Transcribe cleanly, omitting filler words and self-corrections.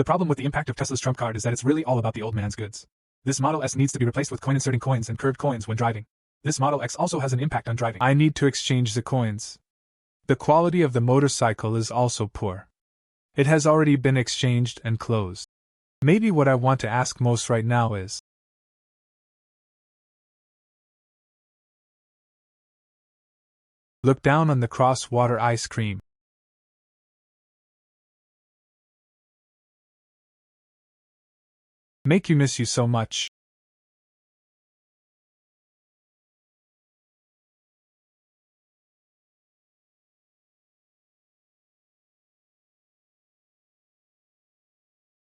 The problem with the impact of Tesla's trump card is that it's really all about the old man's goods. This Model S needs to be replaced with coin-inserting coins and curved coins when driving. This Model X also has an impact on driving. I need to exchange the coins. The quality of the motorcycle is also poor. It has already been exchanged and closed. Maybe what I want to ask most right now is, look down on the cross-water ice cream. Make you miss you so much.